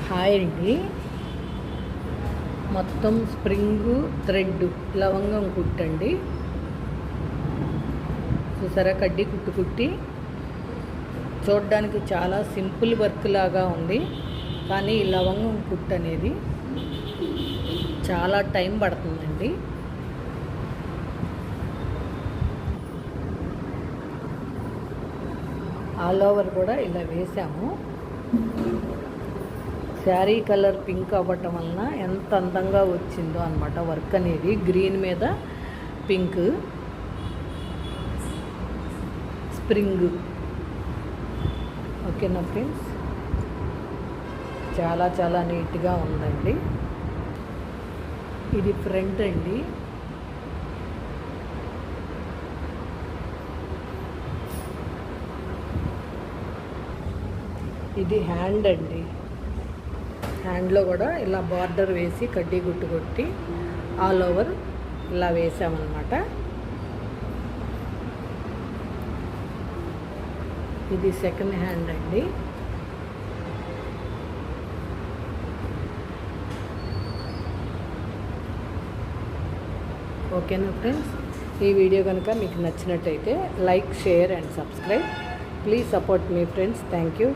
Hi అండి. మొత్తం spring thread లవంగం కుట్టండి. చూసారా, కడ్డీ కుట్టి చూడడానికి చాలా సింపుల్ వర్క్ లాగా ఉంది. కానీ ఈ లవంగం కుట్టు అనేది చాలా టైం పడుతుందండి. ఆల్ ఓవర్ కూడా ఇలా వేసాము. శారీ కలర్ పింక్ అవ్వటం వలన ఎంత అందంగా వచ్చిందో అన్నమాట వర్క్ అనేది. గ్రీన్ మీద పింక్ స్ప్రింగ్. ఓకేనా ఫ్రెండ్స్, చాలా చాలా నీట్గా ఉందండి. ఇది ఫ్రంట్ అండి. ఇది హ్యాండ్ అండి. హ్యాండ్లో కూడా ఇలా బార్డర్ వేసి కడ్డీ గుట్టు కొట్టి ఆల్ ఓవర్ ఇలా వేసామన్నమాట. ఇది సెకండ్ హ్యాండ్ అండి. ఓకేనా ఫ్రెండ్స్, ఈ వీడియో కనుక మీకు నచ్చినట్టయితే like, share and subscribe. Please support me friends. Thank you.